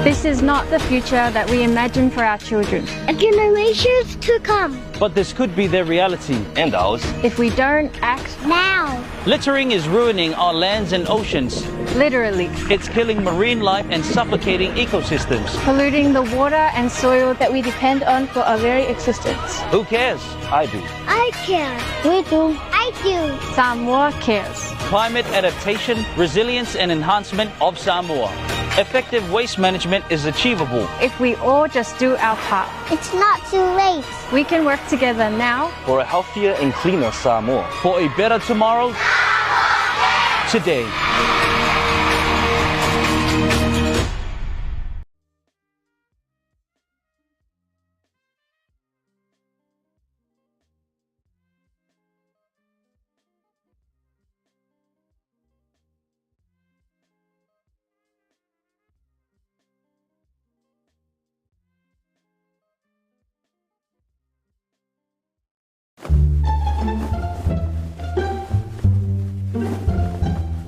This is not the future that we imagine for our children. Generations to come. But this could be their reality and ours if we don't act now. Littering is ruining our lands and oceans. Literally. It's killing marine life and suffocating ecosystems. Polluting the water and soil that we depend on for our very existence. Who cares? I do. I care. We do. I do. Samoa cares. Climate adaptation, resilience and enhancement of Samoa. Effective waste management is achievable if we all just do our part. It's not too late. We can work together now for a healthier and cleaner Samoa. For a better tomorrow today.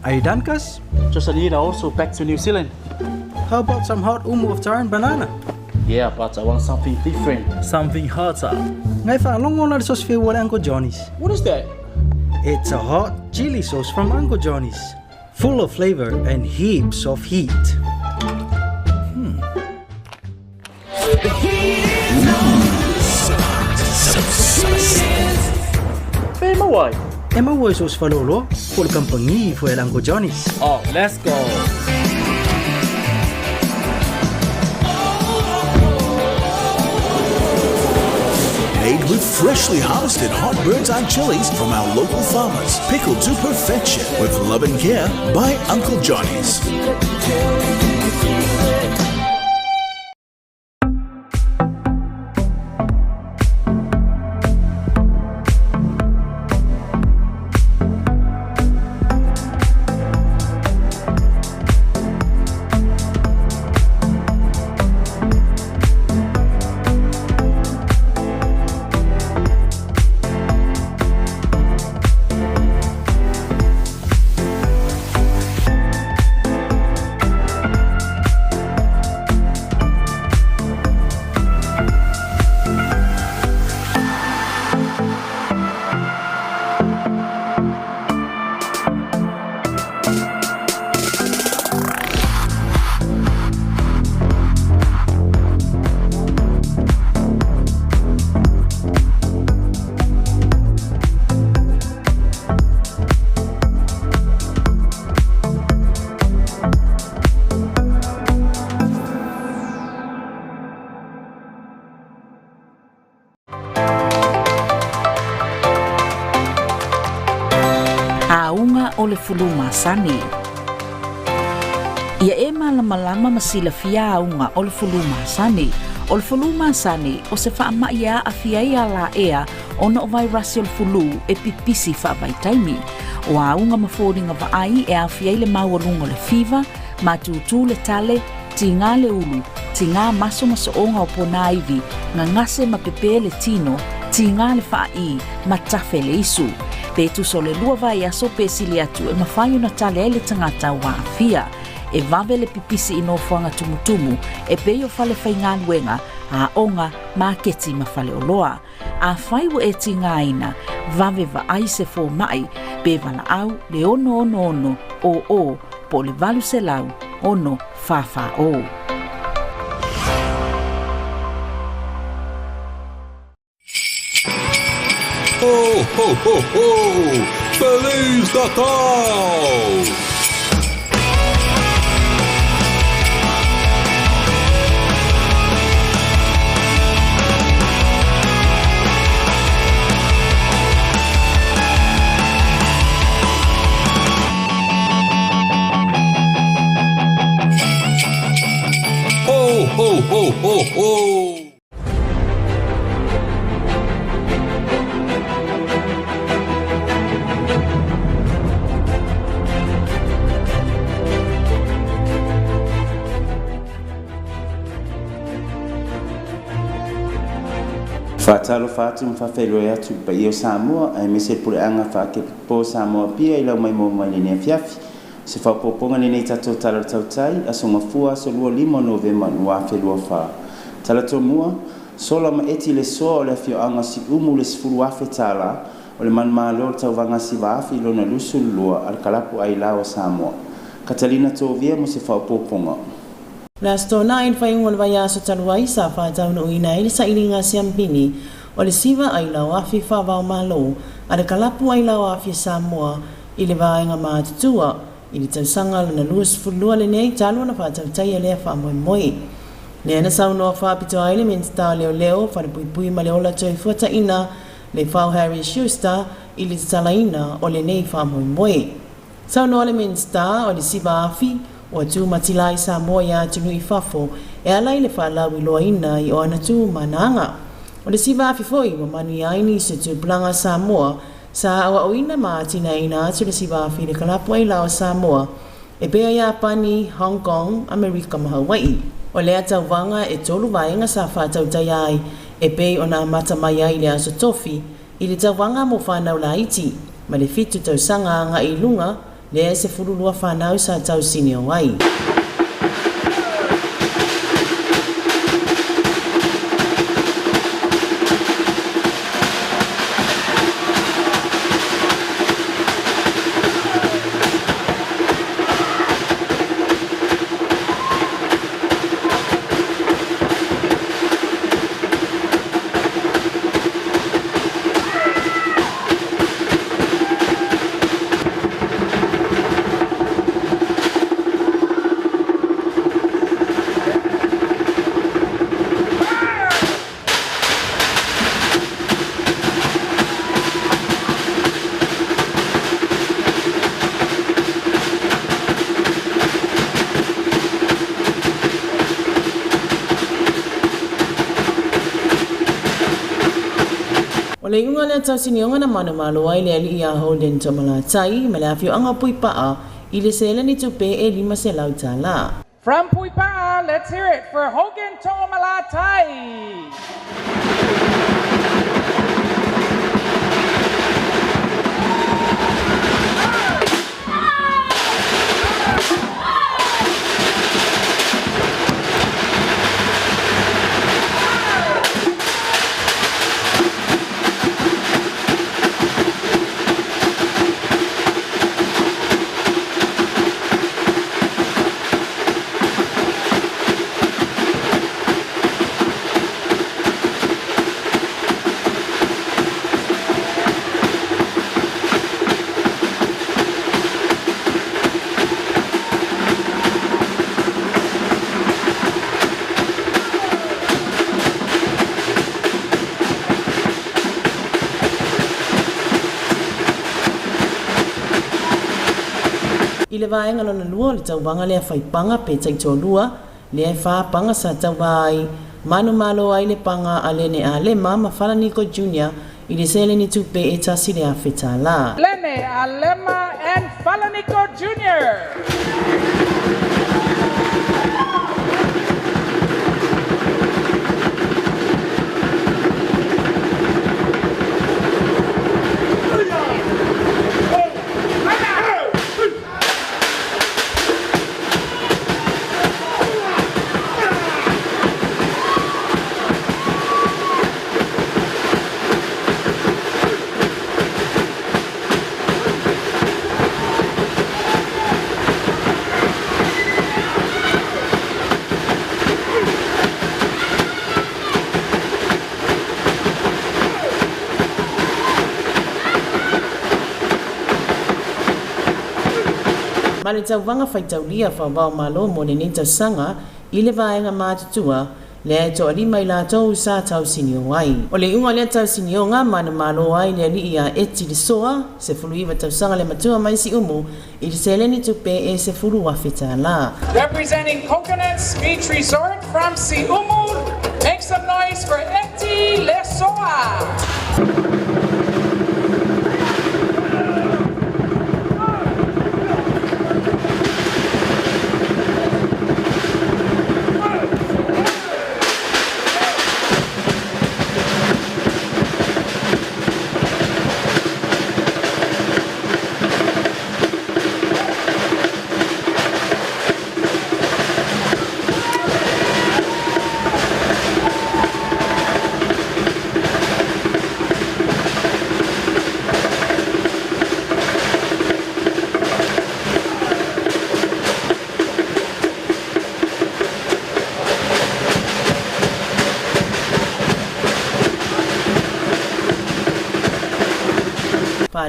Are you done, Cuz? Just a little also back to New Zealand. How about some hot umu of tar and banana? Yeah, but I want something different. Something hotter. Ngai whaalongo na sauce for Uncle Johnny's. What is that? It's a hot chili sauce from Uncle Johnny's. Full of flavor and heaps of heat. The heat is on. Hey, my Emma was sauce falolo for the company for Uncle Johnny's. Oh, let's go. Made with freshly harvested hot burnt-eye chilies from our local farmers. Pickled to perfection with love and care by Uncle Johnny's. O le fuluma sani. Ia e malama masilafia aunga o le fuluma sani. O le fuluma sani o se wha ia afia ia la ea o no vai rasi o le fulu e pipisi wha vai taimi. O aunga mafodinga vaai e afia ile maualunga le fiva, matutu le tale, tinga le ulu, tinga maso onga o pona ivi, ngangase mapepe le tino, tinga le whaai, matafe le isu. Petu so le lua vai aso pesili atu e mawhaio na tale ele tangata wa afia. E vave le pipisi ino fuanga tumutumu e peio fale whainga luenga a onga maketi mawhale oloa. A whaiwa e tinga ina, vave va aise fo mai, be vala au le ono o po le valu se lau ono fafa o. Ho, ho, ho, ho! Feliz Natal! Ho, ho, ho, ho, ho! Fatalo fatum fafelo ya tu pa yo Samoa ai me se pure anga fa ke po Samoa pia ila mai mo mali ne fiafi Se whapoponga ni nei tatou tala Tautai, asonga fua so lua 5 Novemba nua whelua wha. Tala tomua, sola ma eti le soa o le Afioga si umu le sifuru afe tala, o le man maa leo tau vanga si waafi lona lusu lua al kalapu ai lao Samoa. Katalina Tovia mo se whapoponga. La stona in whaiunga le vaya so taluai sa whaatau no ina ili sa ilinga siampini, o le siva ai lao afi whawao malo, a le kalapu ai lao afi Samoa, i le vaenga mātutua, i le tausanga luna luas fulua le nei talu na whaatau tai a lea whamoe moe. Le ana sau noa whaapito ai le minsta leo leo, whare pui pui ma le ola toi fuata ina, le whao Harry Schuster, i le talaina o le nei whamoe moe. Sau noa le minsta o le siva afi, o tu matilai Samoa ia tunu i whafo, e alai le whaalau i loa ina i o ana tu mananga. O le siva afi foi, wa manu i aini se tu planga Samoa, sa awa o ina maatina ina atu le siva afi le kalapu ai lao Samoa, e bea Japani, Hong Kong, Amerika ma Hawaii. O lea tau vanga e tolu vaenga sa whaatau tai ai, e bei o na mata mai ai le aso tofi, i le tau vanga mo whanau la iti, ma le fitu tau sanga nga i lunga, le se furulua whanau sa tau sini o ai. O le inga le tau sinionga na manu malo ai le ali ia Holden Tautai, ma le Afioga pui paa, i le sele ni tupe e 5 selau tala. From Pui Pa'a, let's hear it for Hogan Tomalatai. I le vaenga lona lua le tau wanga lea whaipanga pe taito lua, lea whaapanga sa tau vai, manu malo ai le panga a lene a le mama Falaniko Jr. I le sele ni tupe e tasi le a whetala. Lene Alema and Falaniko Jr. Ma le tau wanga whaitaulia whawao malo mo le nei tau sanga, i le vaenga mātutua, le to ali mai la tau sa tau sinio ai. O le unga le tau sinio ngā mana malo ai le ali ia eti le soa, se fulu iwa tau sanga le matua mai si umu, i le seleni tupe e se fulu wawhita la. Representing Coconuts Beach Resort from Si Umu, make some noise for Eti Lesoa.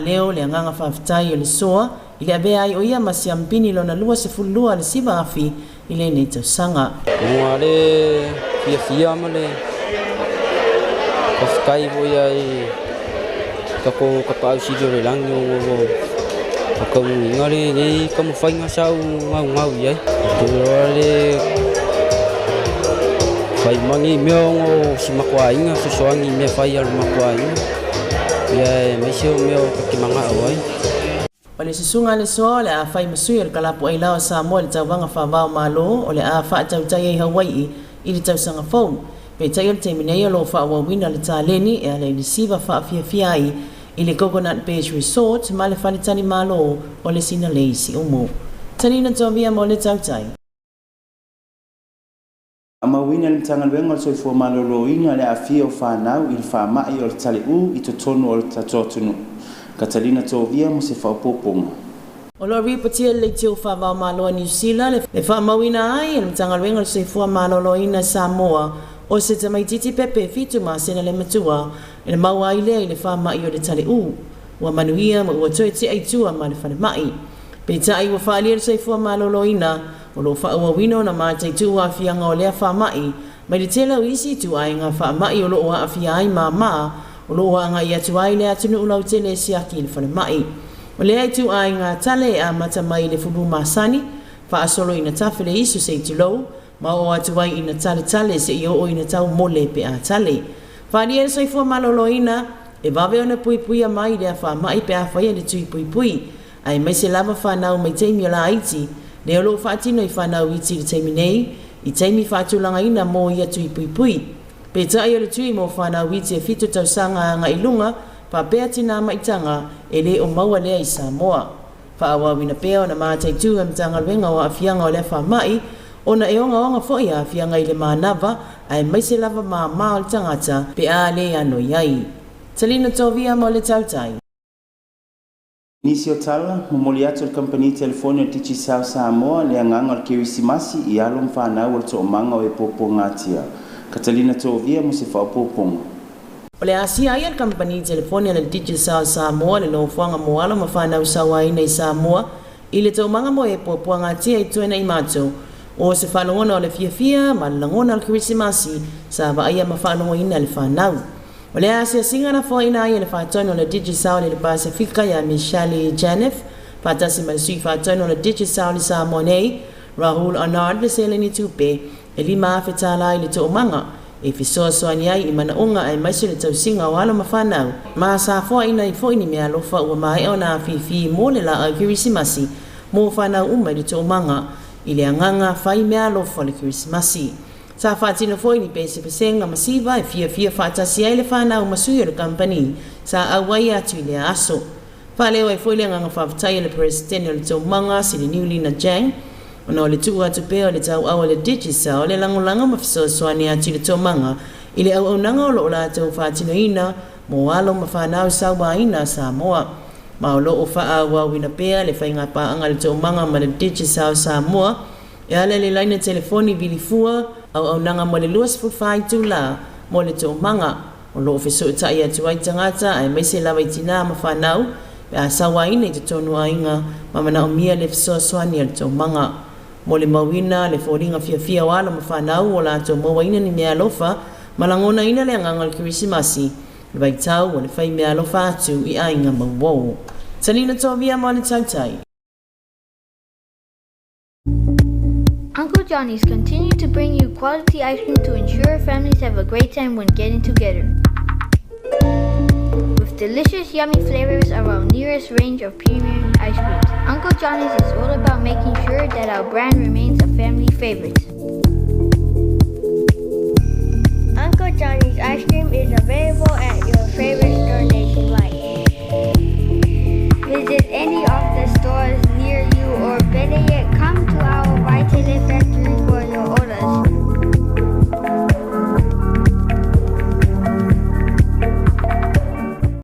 leo le nganga whawhitai o le soa, i le abea ai o ia masiampini lona lua se fulua le siva afi i le nei tausanga. Mua le fia ma le kawhikai vo ia i kako kapau sidio le langi o kaungi ngare le kamu whainga sau ngau iai. Tua le whaimangi meongo si makua inga, susoangi mea whai alu makua inga. Ia maisio meo kakimanga awai. O le susunga le soa le a whai masui o le kalapu ai lawa Samoa le tauwanga whawao malo o le a wha tautai ai Hawaii i le tausanga fau. Pe tai o le teiminei o lo whaawawina le tāleni e ale i le siva whaafia ai i le Coconut Beach Resort ma le whanitani malo o le sina leisi umu. Tanina tōvia mo le tautai. Amawina le tangaluenga o soifua maloloina le afia o whanau i le whamai o le tale u i totonu o le tatotunu. Katalina tōvia mo se whaupoponga. O lo ripatia le tio whawao malo New Zealand le whamawina ai e le tangaluenga o soifua maloloina Samoa o se tamaititi pepe fitu ma sena le matua e le maua ai lea i le whamai o le tale u. Ua manuia ma ua toe te aitua ma le whanemai. Pe tai ua whaalia le soifua maloloina o lo whaawawino na mātai tu a fianga o lea whamai, mai le tela isi tu ai ngā whamai o lo o a fia ai mā, o lo o a ngā ia tu ai lea tunu ulau tele siaki le whanemai. O lea tu ai ngā tale a mata mai le fubu masani, wha asolo ina tawhile isu se tu lau, ma o atu ai ina tale se i o ina tau mole pe a tale. Whaalia le soifua maloloina, e wawe ona pui a mai lea whamai pe a whaia le tui pui, ai mai se lava whanau mai teimi o la aiti, leo lo whaatino i whanau iti le teimi nei, i teimi whaatulanga ina mō ia tui pui. Pe tai o le tui mō whanau iti e fitu tausanga ngā ilunga, pa pēa tina maitanga e le o maua lea i Samoa. Whaawawina pēa o na mātai tu am tanga luenga o afianga o lea whamai, o na e onga fwoi a afianga i le mānava, ai mai se lava mā o le tangata, pe a le ano iai. Talina tōvia mo le tautai. Nisi o tala, momoli atu le company telefoni o Tichi Sao Samoa le anganga o le kirisimasi i alo mwhanau o le toomanga o e popo ngatia. Katalina tōvia mo se whaupoponga. O le asia ai le company telefoni o le Tichi Sao Samoa le lofuanga mo alo mwhanau sawa ina i Samoa i le toomanga mo e popo ngatia i tuena i mato o se whanongona o le fia ma le langona o le kirisimasi sa vaia ma whanongoina le whanau. O le asia singa na fo ina ai le whaatono le Digisao le Pasifika ya Michelle Janef, patasi masui whaatono le Digisao le Samonei, Rahul Arnard le Seleni Tupe, e lima awhetala i le toomanga, e fisoa soani ai i manaunga ai maisi le tausinga o alo mawhanau. Ma sa fo ina i fo ini mea lofa ua mai o na fifi mo le la au kirisimasi, mo whanau umai le toomanga, i le anganga whai mea lofa le kirisimasi. Sa whaatino foi ni pese pesenga masiva e fia whaatasi ai le whanau masui o le company sa awai atu i le aso. Whaleo e foi le nganga whawhatai le presidente o le taumanga si le Niulina Jang, ona o le tuu atu pea o le tau awa le Digisa o le langolanga mawhisoasoani atu i le taumanga i le au nanga o lo la tau whaatino ina mo alo ma whanau sauwa ina Samoa. Ma o lo o whaawa wina pea le whainga paanga le taumanga ma le Digisa o Samoa e ale le laina telefoni vilifua au nanga mo le luas fufai tu la mo le taumanga o lo ofeso tai atu ai tangata ai mai se lawa itina ma whanau pe a sawa ina i te tonu ainga ma mana o mia le fisoasoani al taumanga mo le mawina le fōringa fia wala ma whanau o la tau mawa ina ni mea lofa ma langona ina le anganga le kirisimasi le waitau o le whai mea lofa atu i ainga mawou. Talina tōvia mo le tautai. Uncle Johnny's continue to bring you quality ice cream to ensure families have a great time when getting together. With delicious, yummy flavors of our nearest range of premium ice creams, Uncle Johnny's is all about making sure that our brand remains a family favorite. Uncle Johnny's ice cream is available at your favorite store nationwide. Visit any of the stores near you or better yet, come to our Patele factory for your orders.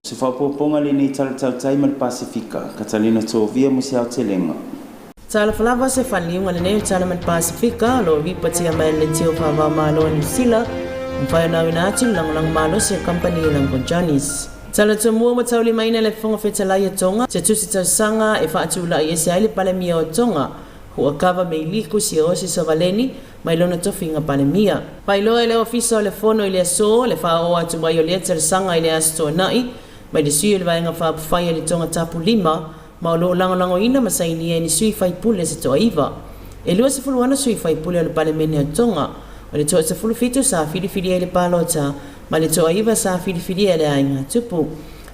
Se whapoponga le nei Tautai ma le Pasifika, Katalina tōvia mo se au te lenga. Tala falava se whaliunga le nei tala ma le Pasifika, lo ripatia mai le tio whawao malo New Zealand, mwhai nau ina atu langlang malo se company Uncle Johnny's. Tala to mua matauli maina le fonga fetalai tonga, te tusi sanga e whaatula i ese aile palemia o tonga, hua kava me iliku si osi savaleni, mai lona tofinga palemia. Pailoa ele ofisa o le fono i le aso, le wha o atu mai o le tala sanga i le asto nai, mai de sui le vaenga wha pufaya le tonga tapu lima, ma o loo lango ina masaini e ni sui whaipule se toa iwa. E lua se fuluana sui whaipule o le palemene o tonga, o le toa se fulu fitu sa whiriwhiri e le palota, ma le toa iwa sa whiriwhiri e le ainga tupu.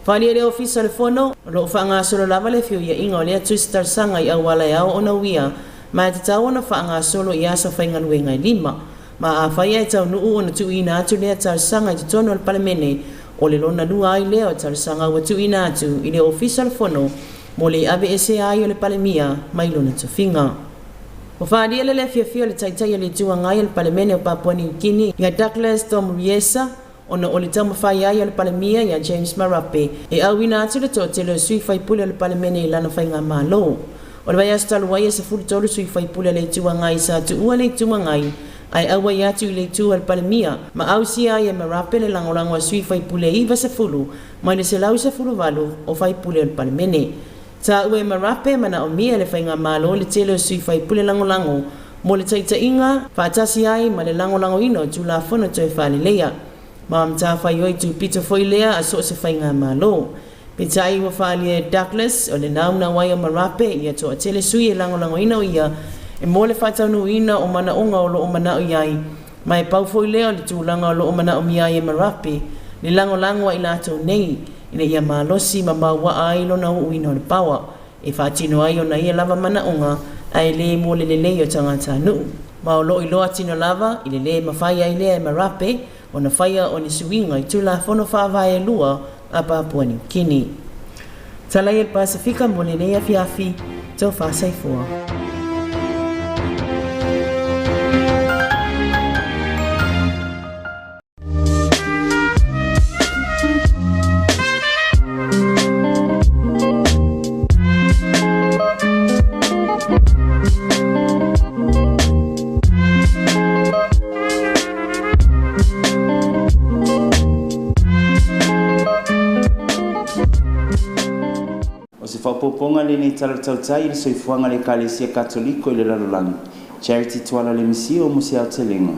Whali e le ofisa le fono, lo whaanga solo lava le fiu ia inga o lea twistar sanga i awala e au ona wia, ma e te tau ona whaanga solo i asa whainga nuenga i lima. Ma a whaia e tau nuu ona tu ina atu lea tar sanga i te tono al palemene, o le lona lua ai lea o tar sanga ua tu ina atu i le ofisa le fono, mo le ave ese ai o le palemia, mai lona tufinga. O whaari ele le fia le Taitai le tua ngai le palemene o Papua New Guinea, ia Douglas Tom Riesa, ona o le tama whai ai le palemia ia James Marape, e au ina atu le tō te leo sui whaipule le palemene i lana whainga malo. O le vai asu talu wai e se furu tolu sui whaipule le tua ngai sa tu ua le tua ngai, ai au wai atu i le tua le palemia, ma au si ai e Marape le langolango a sui whaipule iwa se fulu, mai le se lau se fulu walu o whaipule le palemene. Ta ue Marape mana o mia le whainga malo le telo sui whaipule langolango, mo le taitainga, whaatasi ai ma le langolango ino tu la whona toi whalelea. Ma mta whai oi tu pita foi lea a so se whainga malo. Pita ai wa whali e Douglas o le nauna wai o Marape ia toa tele sui e langolango ino ia, e mo le whataunu ina o mana onga o lo o mana o iai, ma e pau foi lea o le tūlanga o lo o mana o miai e Marape, le langolango i lato nei, ina ia malosi ma maua ai lona uina o le pawa, e whaatino ai o na ia lava mana onga, ai le mo le lei o tangata nuu. Ma o lo i loa tino lava, i le le mawhai ai lea e Marape, o na whaia o ni suinga i tula whono whaavai e lua a Papua New Guinea. Talai e Pasifika mo le lea fiafi, tau whaasaifua. Whaupoponga le nei Tautai le soifuanga le Kalesia Katoliko i le Lalolangi. Charity tuala le misi o Musea Telenga.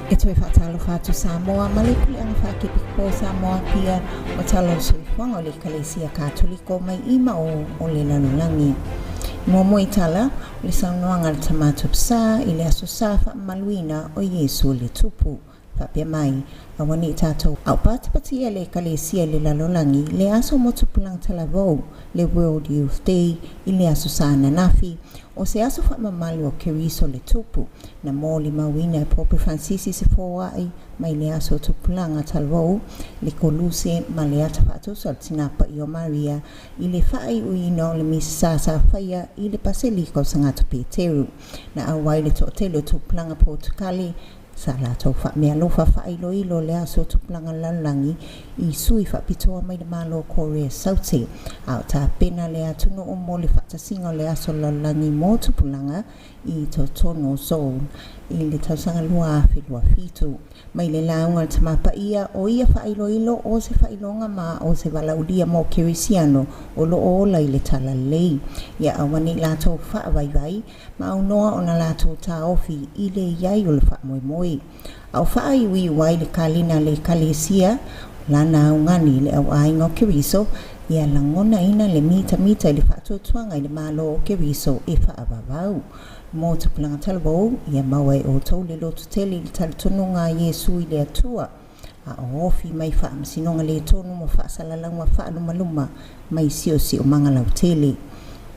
E toi whaatalo whātu Samoa, ma le kule anga whakipi ko Samoa pia o talo soifuanga o le Kalesia Katoliko mai ima o le Lalolangi. Momo i tala, le saunoanga le tamatu psa i le aso safa maluina o Yesu le tupu. Papia mai, awani tato. Au pati le Kalesia le Lalolangi, le aso motupulang talavou, le World Youth Day, i le aso sana nafi, o se aso whamamali o Keriso le tupu, na moli mawina e Pope Francisi se fōai, mai le aso tupulanga talavou, le koluse ma le ata whātu sol tinapa i o Maria, i le whai uino le misasa whaia i le paseliko sangatu Peteru, na awai le tōtelo tupulanga Portukali, sa la tau wha mea lofa wha ilo le aso tupulanga Lalolangi i sui wha pitoa mai le malo Korea Sauti. Au ta pena le atuno o mo le whatasinga le aso Lalolangi mo tupulanga i to tono zone i le tausanga lua awhilua fitu. Mai le launga le tama Paia o ia wha ilo o se wha ilonga ma o se walaudia mo Kerisiano o lo ola i le tala lei. Ia awani la tau wha vai ma au noa o na la tau ta ofi i le iai o le wha moi. Au wha iwi wai le kalina le Kalesia lana au ngani le au aingo Keriso ia langona ina le mita i le wha tuanga i le malo o Keriso e wha abavau. Mo tupulanga talabou, ia mawai o tau le lotu tele le talitonunga Yesu i le atua. A ofi mai wha amsinonga le tonu mo wha salalangwa wha lumaluma mai si o mangalau tele.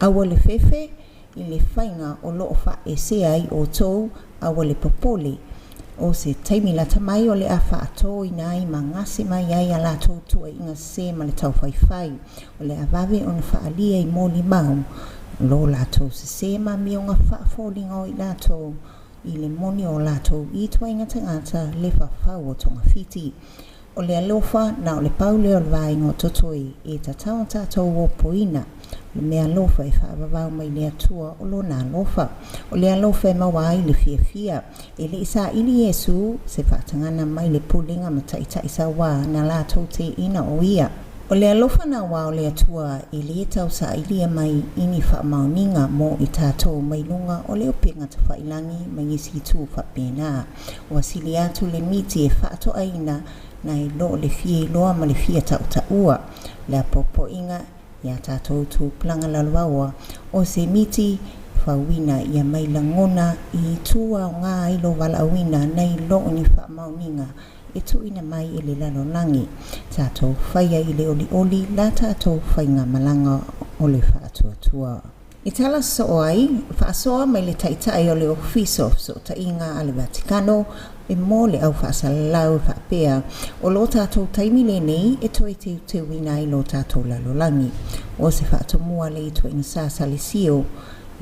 Awa le fefe, i le whainga o loo wha e se ai o tau, awa le popole. O se taimi la tamai o le awha ato i nai ma ngase mai ai ala tau tua inga se ma le tau whai. O le avave o na wha alia i moli mau. Lo lato se ma mionga wha falling o i lato i le moni o lato i tua inga tangata le whawhau o tonga fiti. O le alofa na o le paule o le vai ngō totoi e ta taonta tau o poina le mea lofa e whaavavau mai le atua o lo nā lofa. O le alofa e mawai le fia e le isa ili Yesu se whaatangana mai le pulinga ma Taitai sa wā na la tau te ina o ia. O le alofa na wā o le atua e le tau sa ilia mai ini whaamauninga mo i tātou mai lunga o le openga ta whailangi mai isi tū whapena. O asili atu le miti e whaato aina na i lo le fie loa ma le fia tautaua. Le apopo inga ia tātou tū planga lalwawa o se miti whawina ia mai langona i tua o ngā ilo wala awina na i lo ni whaamauninga e tu ina mai i le lalonangi. Tātou whaia i le oli la tātou whainga malanga o le whaatuatua. I tala so ai, whaasoa mai le Taitai o le ofiso so ta inga ale Vatikano e mō le au whaasalau whaapea o lo tātou taimile nei e toi te wina i lo tātou lalolangi. O se whaatomua le i toi ngasa salisio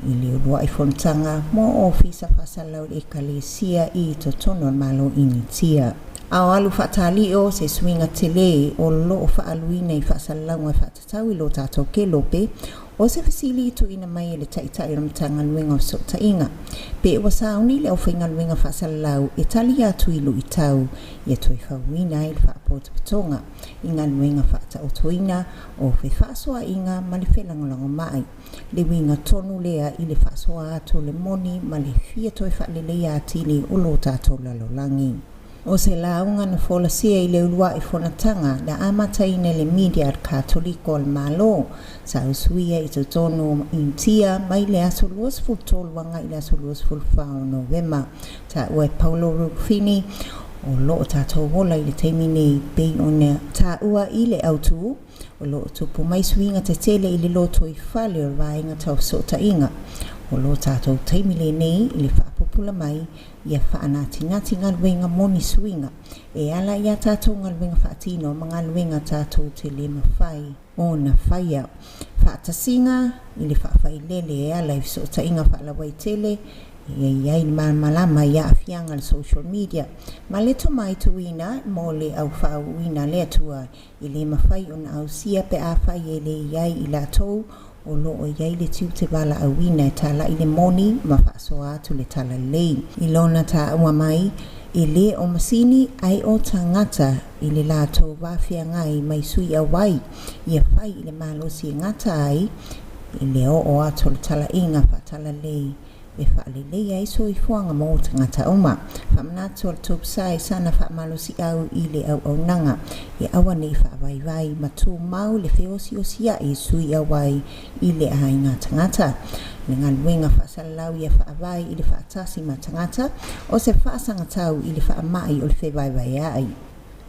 i le urua i fontanga mō ofisa whaasalau le ekalesia i to tono malo initia. Ao alu whaatalio se swinga tele o lo whaaluina i whaasalanga whaatatau i lo tātou ke lope o se fasili tu ina mai le Taitai o mtanga luenga o so tainga. Pe wa sauni le au whainga luenga whaasalau e tali atu ilu i tau i atoi whauina i le whaapota patonga. Inga luenga whaata o toina o whi whaasoa inga ma le whelangolango mai. Le winga tonu lea i le whaasoa atu le moni ma le fia toi whaalelea atili o lo tātou lalolangi. O se launga na folasia i le ulua i fonatanga na amataina le media katoliko al malo sa usuia i to tono intia mai le aso luas fultol wanga i le aso luas fulfao Novema ta ue Paulo Rufini o loo tātou wola i le teimine bei ona ta ua i le autu o loo tupu mai suinga te tele i le loto i whale o vainga tau sota inga o loo tātou teimile nei i le whaapopula mai ia whaanati ngati ngaluenga moni suinga e ala ia tātou ngaluenga whaatino ma ngaluenga tātou te le mawhai o na whaia whaatasinga i le whaafai lele e ala i sota inga whaalawai tele iai malama ia afianga le social media ma le tomai tuina mo le au whaauina le atua i le mawhai o na au sia pe a whai e le iai i la tou o lo o iai le tiu te wala awina e tala i le moni ma whaasoa atu le tala lei. I lona ta ua mai i le o masini ai o tangata i le lato wafia ngai mai sui a wai i a whai i le malosi ngata ai i le o atu le tala inga whaatala lei. E whaalelei ai so i fuanga mo tangata oma. Whamanatu al topsai sana whaamalosi au i le au nanga. E awa nei whaawaiwai matu mau le feosi o sia i sui awai i le ahai ngā tangata. Le ngaluenga whaasalau i a whaawai i le whaatasi ma tangata o se whaasangatau i le whaamai o le whewaiwai ai.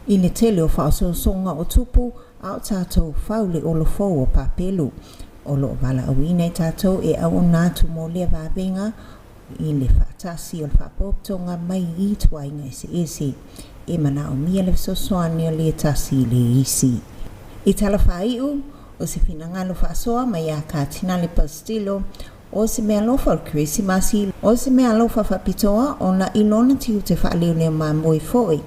I le tele o whaasosonga o tupu au tātou whaule o lo fau o papelu. O lo wala awina i tātou e au nātu mō lea wābenga i le whaatasi o le whaapoptonga mai i tuainga ese e mana o mia le sosoani o le tasi le isi. I tala whaiu o se finangalo whaasoa mai a kātina le pastilo o se mea lofa o Krisimasi o se mea lofa whapitoa o na ilona tiu te whaaleo leo mā moe foi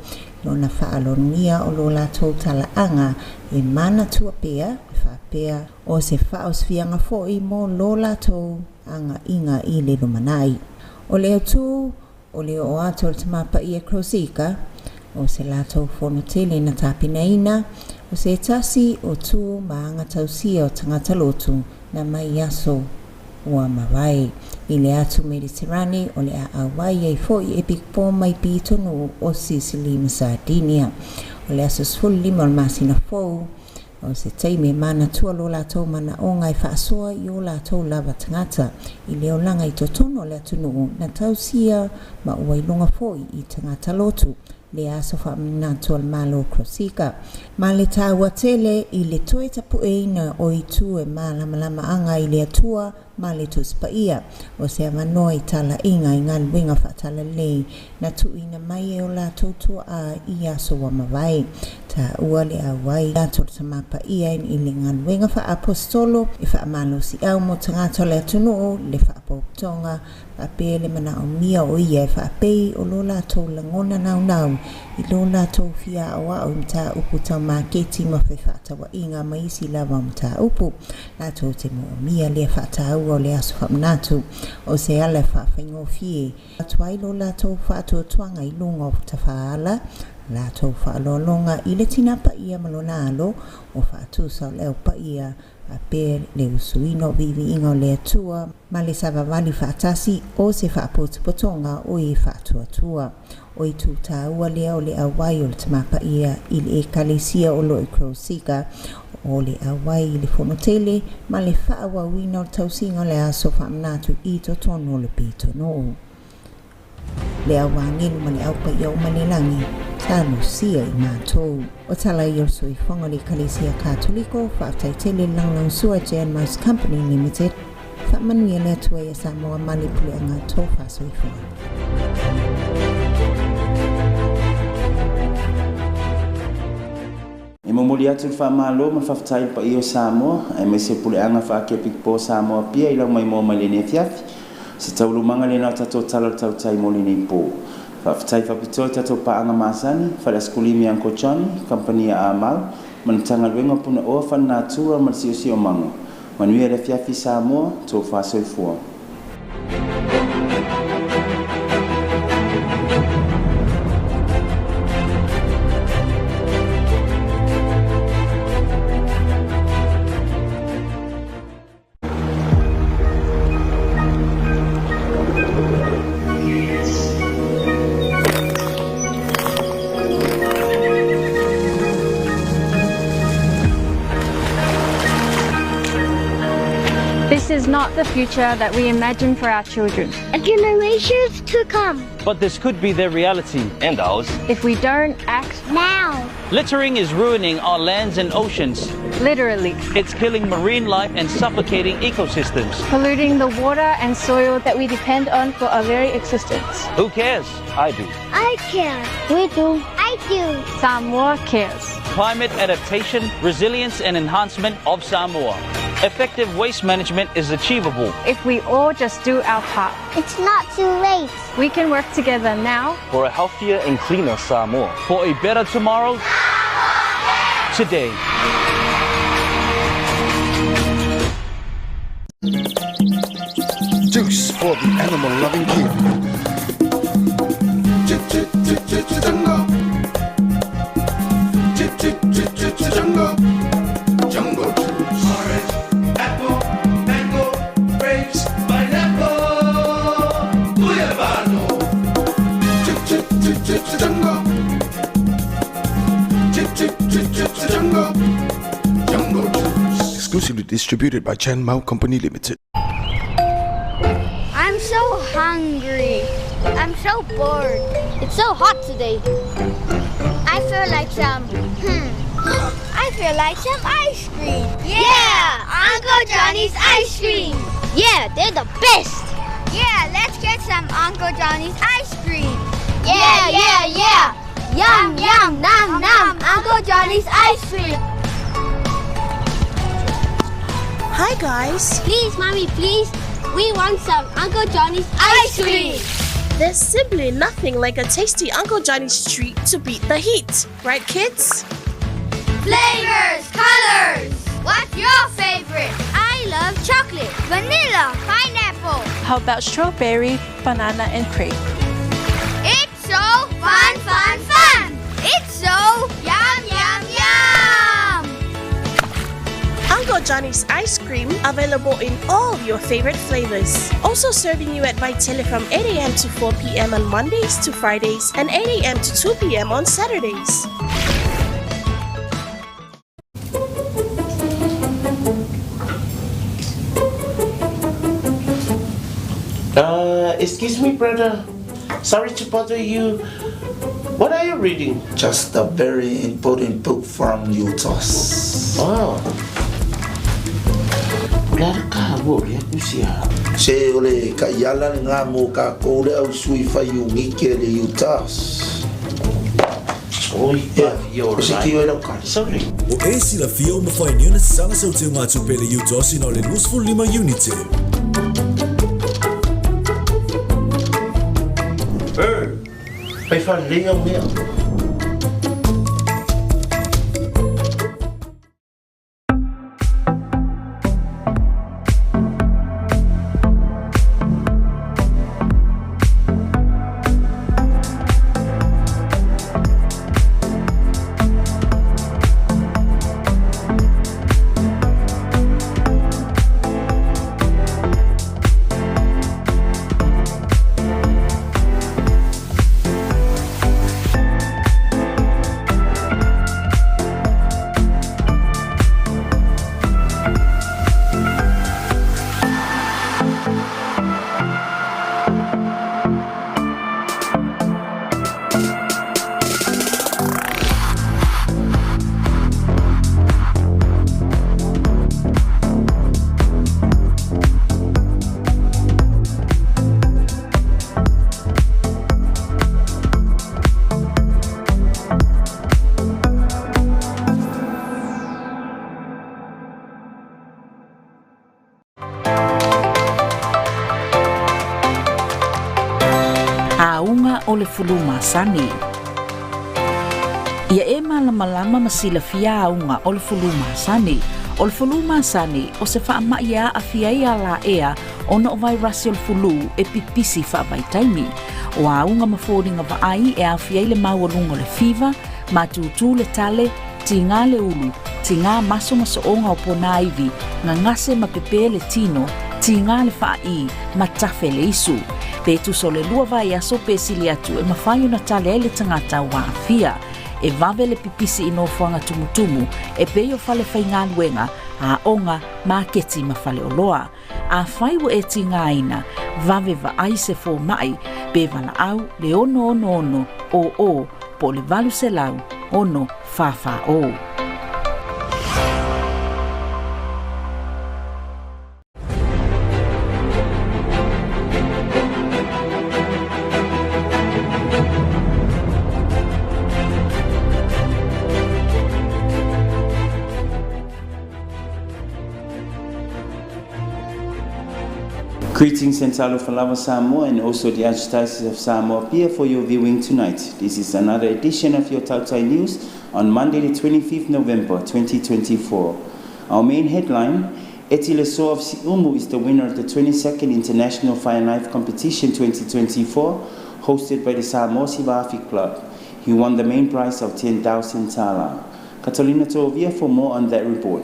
lona whaalonia o lo lātou talaanga e mana tua pea whapea o se whaosfianga foi mo lo lātou anga inga i le lumanai. O leo tū o leo o ato le tamapa i e Krosika o se lātou whonotele na tāpinaina o se tasi o tū maanga tausia o tangata lotu na mai aso ua mawai i le atu Mediterane o le a awai ai foi e pikpo mai pitonu o Sicily ma Sardinia o le aso sfuli mo masina fou o se teime mana tua lo lātou mana o ngai whaasoa i o lātou lava tangata i leo langa i totono le atunu na tausia ma ua ilunga foi i tangata lotu le aso whaminatu al malo Krosika. Ma le tāua tele i le toe tapu eina o i tu e malamalama anga i le atua ma le tus Paia o se amanoa i tala inga i ngal winga whaatala lei na tu ina mai e o la tautua a i aso wa mawai. ta ua le awai ato sama Paia i le ngaluenga fa apostolo e fa malo si au mo tangata le tunu le fa apoptonga ape le mana o mia o ia fa ape o lola to langona nau i lola to fia awa o mta upu ta maketi ma fe fa tawa inga maisi lava mta upu la to te mo mia le fa ta ua le aso fa mnatu o se ala fa faingo fie atwai lola to fa to tuanga i lunga o tafaala la to fa lolonga i le tina Paia malona alo o fa tu sa le Paia a pe le usuino vivi ingo le atua ma le savavali fa atasi o se fa potonga o i fa tua o i tuta ua lea o le awai o le tama Paia i le ekalesia o lo i Krosika o le awai i le fonotele ma le fa awawina o le tausinga le aso fa mnatu i to tono o le pitono le awangilu ma le au Paia o Malelangi tano sia i mātou. O tala i o soi whanga le Kalesia Katoliko, Taitele Langlang Sua Jan Mouse Company Limited, whamanuia le atua ia Samoa mali pule a ngā tōwha soi whanga. E momoli atu whamalo ma whaftai pa i o Samoa, e me se pule anga whakepik po Samoa pia i lau mai mo mai le ne fiafi, se taulumanga le nā tato tala Tautai mo le nei po. Whaftai whapitoi tato paanga masani, whare skulimi Uncle Johnny, kampania Amal, manitanga luenga puna oa whannatua ma si o manga. Manuia le fiafi Samoa, tō whasoifua. This is not the future that we imagine for our children. And generations to come. But this could be their reality and ours if we don't act now. Littering is ruining our lands and oceans. Literally. It's killing marine life and suffocating ecosystems. Polluting the water and soil that we depend on for our very existence. Who cares? I do. I care. We do. I do. Samoa cares. Climate adaptation, resilience and enhancement of Samoa. Effective waste management is achievable if we all just do our part. It's not too late. We can work together now for a healthier and cleaner Samoa. For a better tomorrow, today. Juice for the animal-loving kid. Jungle juice. Orange, apple, mango, grapes, pineapple, guayabano. Jungle juice. Exclusively distributed by Chan Mao Company Limited. I'm so hungry. I'm so bored. It's so hot today. I feel like some ice cream. Yeah, Uncle Johnny's ice cream. Yeah, they're the best. Yeah, let's get some Uncle Johnny's ice cream. Yeah. Yum, yum, nom, nom, Uncle Johnny's ice cream. Hi guys. Please, Mommy, please. We want some Uncle Johnny's ice cream. There's simply nothing like a tasty Uncle Johnny's treat to beat the heat. Right, kids? Flavors, colors. What's your favorite? I love chocolate, vanilla, pineapple. How about strawberry, banana, and crepe? It's so fun. It's so yum. Uncle Johnny's ice cream available in all your favorite flavors. Also serving you at Patele from 8 a.m. to 4 p.m. on Mondays to Fridays and 8 a.m. to 2 p.m. on Saturdays. Excuse me, brother. Sorry to bother you. What are you reading? Just a very important book from Utah. Oh. Larka boleh tu siapa? Se oleh kayalan ngamu ka kole au sui fayu ngike le Utah. Sorry. O e sila fio ma fai niuna sanga sau te ngatu pele yu tosi no le nusful lima unity. Pai fa lea mea. O le fuluma sani. Ia e malama masila fia aunga o le fuluma sani. O le fuluma sani o se wha ia a fiaia la ea o no vai rasi o le fulu e pipisi wha vai taimi. O aunga mafodinga vaai e a fiai le maualunga le fiva, matutu le tale, tinga le ulu, tinga maso onga o pona ivi, ngangase mapepe le tino, tinga le whaai, matafe le isu. Petu so le lua vai aso pesili atu e mawhai na tale le tangata wa afia. E vave le pipisi ino fuanga tumutumu e peio fale whainga luenga a onga maketi mawhale oloa. A whaiwa e tinga aina, vave va aise fo mai, be vala au le ono o po le valu se lau, ono fafa o. Greetings and Taulaga Samoa and also the Archdiocese of Samoa Paia for your viewing tonight. This is another edition of your Tautai News on Monday the 25th November 2024. Our main headline, Eti Leso of Siumu is the winner of the 22nd International Fire Knife Competition 2024 hosted by the Samoa Sivafi Club. He won the main prize of 10,000 tala. Catalina Tovia for more on that report.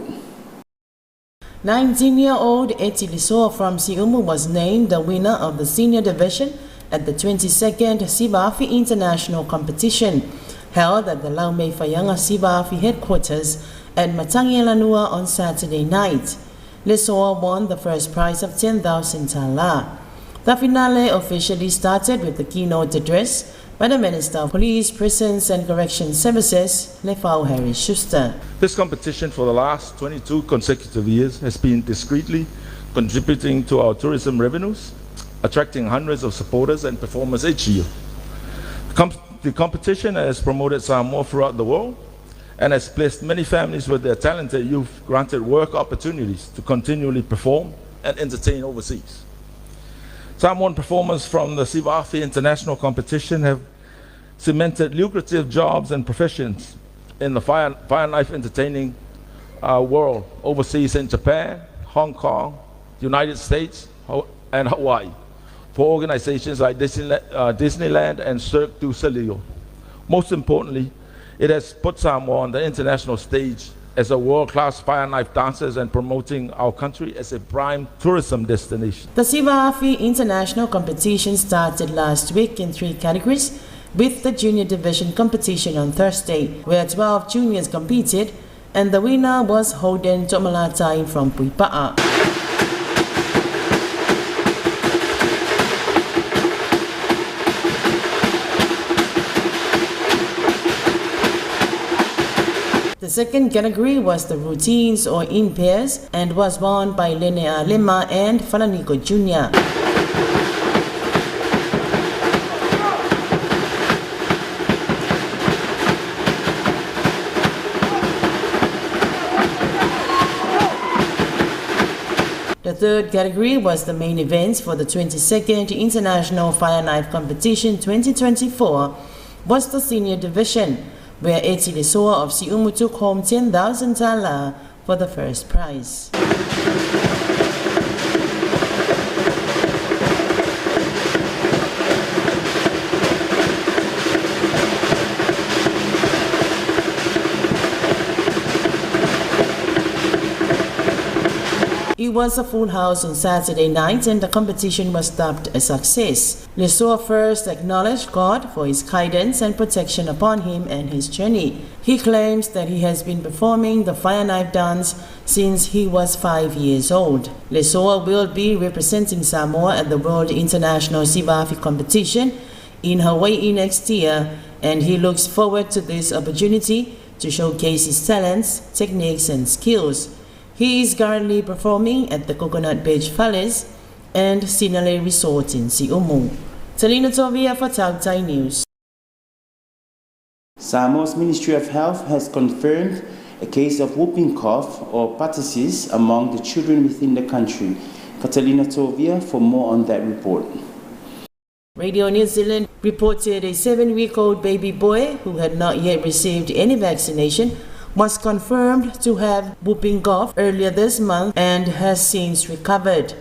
19-year-old Eti Leso from Siumu was named the winner of the senior division at the 22nd Sivafi International Competition, held at the Laume Fayanga Sivafi headquarters at Matangialanua on Saturday night. Leso won the first prize of 10,000 tala. The finale officially started with the keynote address by the Minister of Police, Prisons and Correction Services, Lefau Harry Schuster. This competition for the last 22 consecutive years has been discreetly contributing to our tourism revenues, attracting hundreds of supporters and performers each year. The competition has promoted Samoa throughout the world and has blessed many families with their talented youth granted work opportunities to continually perform and entertain overseas. Samoan performers from the Sivafi International Competition have cemented lucrative jobs and professions in the fire knife entertaining world overseas in Japan, Hong Kong, the United States, and Hawaii for organizations like Disneyland and Cirque du Soleil. Most importantly, it has put Samoa on the international stage as a world-class fire knife dancers and promoting our country as a prime tourism destination. The Sivafi International Competition started last week in 3 categories, with the junior division competition on Thursday, where 12 juniors competed, and the winner was Holden Tomalatai from Puipa'a. The second category was the routines or in pairs and was won by Lenea Lema and Falaniko Jr. The third category was the main event for the 22nd International Fire Knife Competition 2024 was the senior division, where Eti Lesoa of Siumu took home 10,000 tala for the first prize. It was a full house on Saturday night and the competition was dubbed a success. Lesoa first acknowledged God for his guidance and protection upon him and his journey. He claims that he has been performing the fire knife dance since he was 5 years old. Lesoa will be representing Samoa at the World International Sivafi competition in Hawaii next year, and he looks forward to this opportunity to showcase his talents, techniques and skills. He is currently performing at the Coconut Beach Palace and Sinale Resort in Siumu. Talina Tovia for Tautai News. Samoa's Ministry of Health has confirmed a case of whooping cough or pertussis among the children within the country. Catalina Tovia for more on that report. Radio New Zealand reported a 7-week-old baby boy who had not yet received any vaccination was confirmed to have whooping cough earlier this month and has since recovered.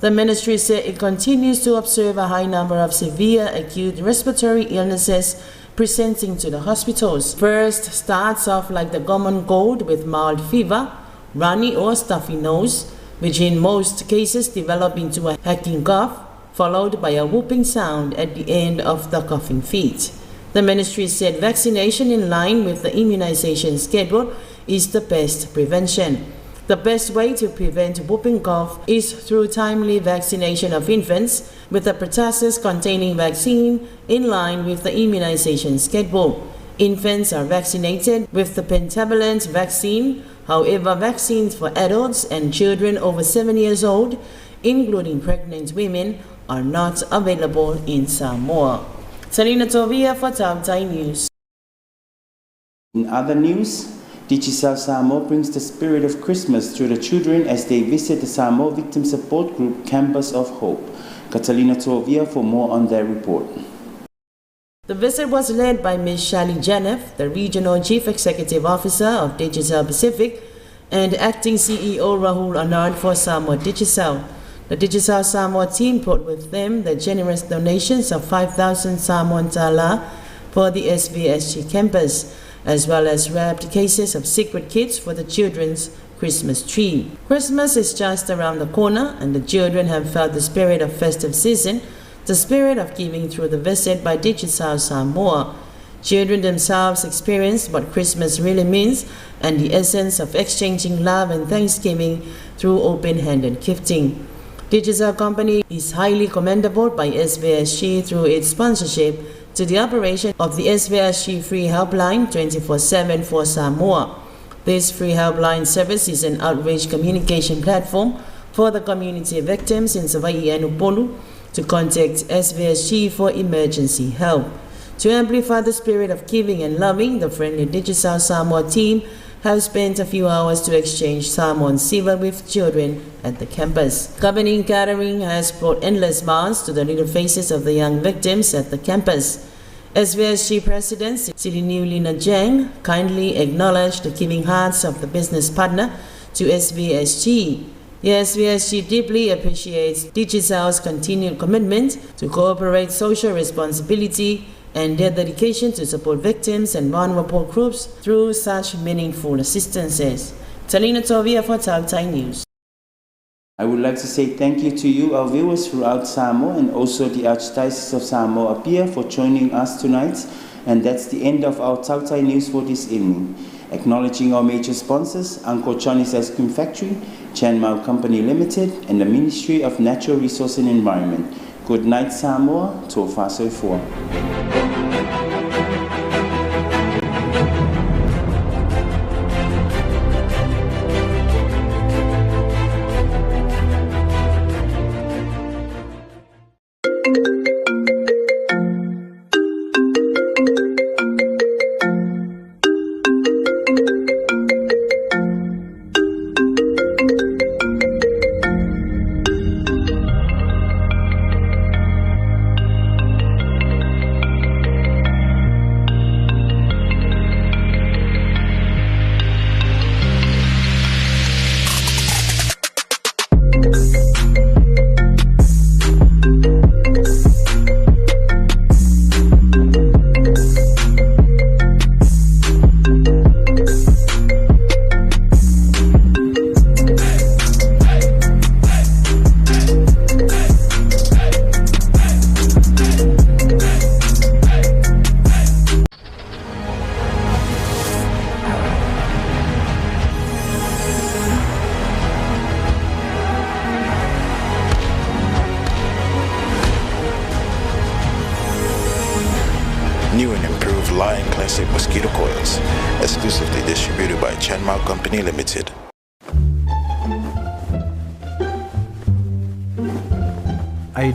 The ministry said it continues to observe a high number of severe acute respiratory illnesses presenting to the hospitals. First starts off like the common cold with mild fever, runny or stuffy nose, which in most cases develop into a hacking cough, followed by a whooping sound at the end of the coughing fit. The ministry said vaccination in line with the immunization schedule is the best prevention. The best way to prevent whooping cough is through timely vaccination of infants with the pertussis containing vaccine in line with the immunization schedule. Infants are vaccinated with the pentavalent vaccine. However, vaccines for adults and children over 7 years old, including pregnant women, are not available in Samoa. Salina Tovia for Tautai News. In other news, Digicel Samoa brings the spirit of Christmas to the children as they visit the Samoa Victim Support Group Campus of Hope. Catalina Tovia for more on their report. The visit was led by Ms. Shali Janef, the Regional Chief Executive Officer of Digicel Pacific, and Acting CEO Rahul Anand for Samoa Digicel. The Digicel Samoa team brought with them the generous donations of 5,000 Samoan tala for the SVSG campus, as well as wrapped cases of secret kits for the children's Christmas tree. Christmas is just around the corner, and the children have felt the spirit of festive season, the spirit of giving through the visit by Digicel Samoa. Children themselves experienced what Christmas really means and the essence of exchanging love and thanksgiving through open-handed gifting. Digicel Company is highly commendable by SVSG through its sponsorship to the operation of the SVSG Free Helpline 24/7 for Samoa. This free helpline service is an outreach communication platform for the community victims in Savai'i and Upolu to contact SVSG for emergency help. To amplify the spirit of giving and loving, the friendly Digicel Samoa team have spent a few hours to exchange Samoan silver with children at the campus. Governing gathering has brought endless smiles to the little faces of the young victims at the campus. SVSG President Siliniulina Jang kindly acknowledged the giving hearts of the business partner to SVSG. The SVSG deeply appreciates Digicel's continued commitment to corporate social responsibility and their dedication to support victims and vulnerable groups through such meaningful assistances. Talina Tovia for Tautai News. I would like to say thank you to you, our viewers throughout Samoa, and also the Archdiocese of Samoa Paia for joining us tonight. And that's the end of our Tautai News for this evening. Acknowledging our major sponsors, Uncle Johnny's Ice Cream Factory, Chan Mau Company Limited, and the Ministry of Natural Resources and Environment. Good night, Samoa. Tofa Soifua. New and improved Lion Classic mosquito coils, exclusively distributed by Chanmao Company Limited.